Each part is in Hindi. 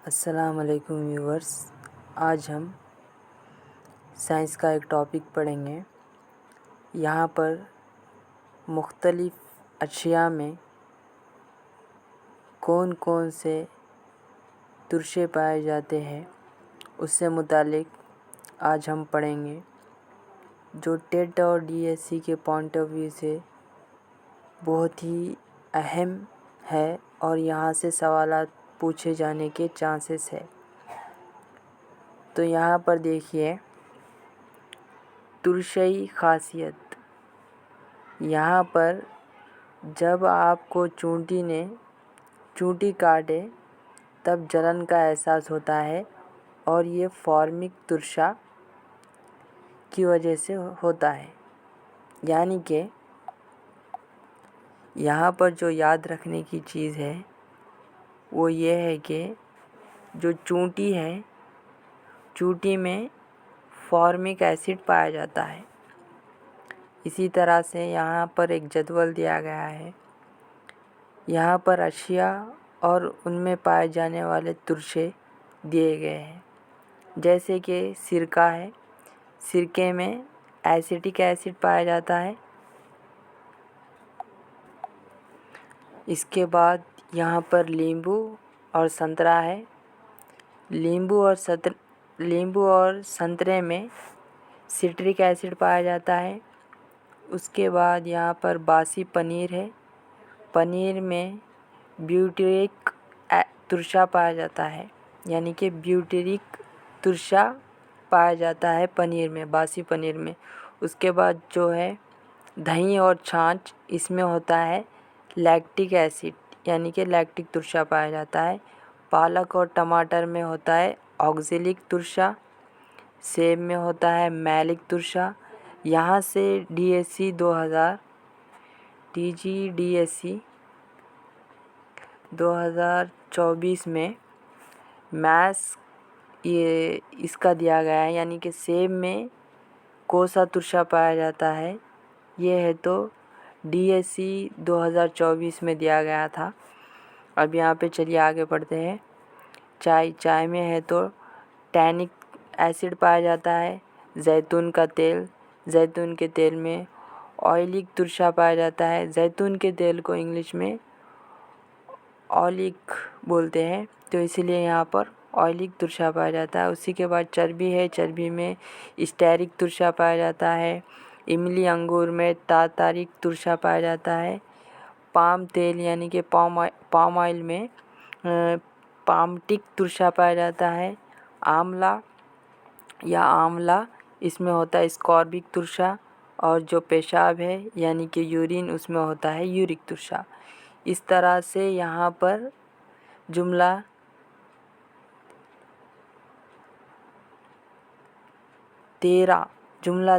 अस्सलाम वालेकुम व्यूअर्स। आज हम साइंस का एक टॉपिक पढ़ेंगे। यहाँ पर मुख्तलिफ़ अशिया में कौन कौन से तुरशे पाए जाते हैं उससे मुतालिक आज हम पढ़ेंगे, जो टेट और डीएससी के पॉइंट ऑफ व्यू से बहुत ही अहम है और यहाँ से सवालात पूछे जाने के चांसेस है। तो यहाँ पर देखिए, तुरशई खासियत। यहाँ पर जब आपको चूंटी काटे तब जलन का एहसास होता है और ये फॉर्मिक तुरशा की वजह से होता है। यानी कि यहाँ पर जो याद रखने की चीज़ है वो ये है कि जो चूंटी है, चूंटी में फॉर्मिक एसिड पाया जाता है। इसी तरह से यहाँ पर एक जदवल दिया गया है। यहाँ पर अशिया और उनमें पाए जाने वाले तुरशे दिए गए हैं। जैसे कि सिरका है, सिरके में एसिटिक एसिड पाया जाता है। इसके बाद यहाँ पर नींबू और संतरा है। नींबू और संतरे में सिट्रिक एसिड पाया जाता है। उसके बाद यहाँ पर बासी पनीर है। पनीर में ब्यूटेरिक तुरशा पाया जाता है, यानी कि ब्यूटेरिक तुरशा पाया जाता है पनीर में, बासी पनीर में। उसके बाद जो है दही और छाछ, इसमें होता है लैक्टिक एसिड, यानी कि लैक्टिक तुरशा पाया जाता है। पालक और टमाटर में होता है ऑक्जेलिक तुरशा। सेब में होता है मैलिक तुरशा। यहाँ से डीएससी 2000 TGDSC 2024 में मैथ्स ये इसका दिया गया है, यानी कि सेब में कोसा तुरशा पाया जाता है। ये है तो डीएससी 2024 में दिया गया था। अब यहाँ पे चलिए आगे बढ़ते हैं। चाय में है तो टैनिक एसिड पाया जाता है। जैतून के तेल में ऑयलिक तुरशा पाया जाता है। जैतून के तेल को इंग्लिश में ऑलिक बोलते हैं, तो इसीलिए यहाँ पर ऑयलिक तुरशा पाया जाता है। उसी के बाद चर्बी है, चर्बी में स्टेरिक तुरशा पाया जाता है। इमली अंगूर में टारटारिक तुरशा पाया जाता है। पाम तेल यानी कि पाम ऑयल में पामटिक तुरशा पाया जाता है। आंवला, इसमें होता है स्कॉर्बिक तुरशा। और जो पेशाब है यानी कि यूरिन, उसमें होता है यूरिक तुरशा। इस तरह से यहाँ पर जुमला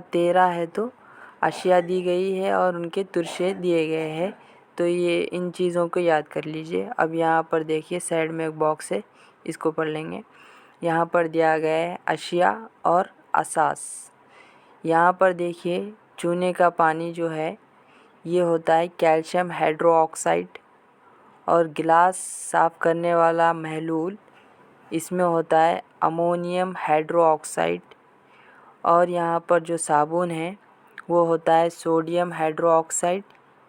13 है तो अशिया दी गई है और उनके तुरशे दिए गए हैं। तो ये इन चीज़ों को याद कर लीजिए। अब यहाँ पर देखिए साइड में एक बॉक्स है, इसको पढ़ लेंगे। यहाँ पर दिया गया है अशिया और असास। यहाँ पर देखिए चूने का पानी जो है ये होता है कैल्शियम हाइड्रोक्साइड। और गिलास साफ़ करने वाला महलूल, इसमें होता है अमोनियम हाइड्रोक्साइड। और यहाँ पर जो साबुन है वो होता है सोडियम हाइड्रोक्साइड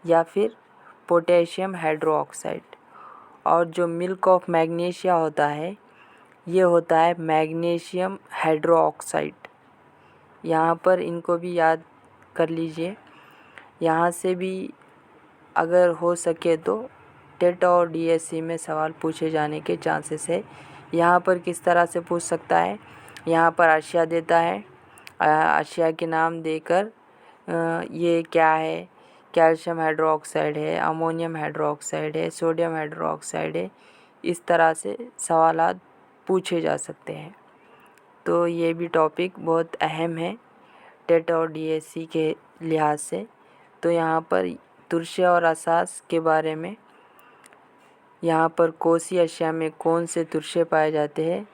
या फिर पोटेशियम हाइड्रोक्साइड। और जो मिल्क ऑफ मैग्नीशिया होता है ये होता है मैग्नीशियम हाइड्रोक्साइड। यहाँ पर इनको भी याद कर लीजिए। यहाँ से भी अगर हो सके तो टेट और डीएससी में सवाल पूछे जाने के चांसेस है। यहाँ पर किस तरह से पूछ सकता है, यहाँ पर अशिया देता है, अशिया के नाम देकर ये क्या है, कैल्शियम हाइड्रोक्साइड है, अमोनियम हाइड्रोक्साइड है, सोडियम हाइड्रोक्साइड है। इस तरह से सवालात पूछे जा सकते हैं। तो ये भी टॉपिक बहुत अहम है टेट और डीएससी के लिहाज से। तो यहाँ पर तुरशे और असास के बारे में, यहाँ पर कोसी अशिया में कौन से तुरशे पाए जाते हैं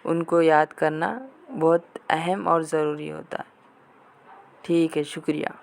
उनको याद करना बहुत अहम और ज़रूरी होता है। ठीक है, शुक्रिया।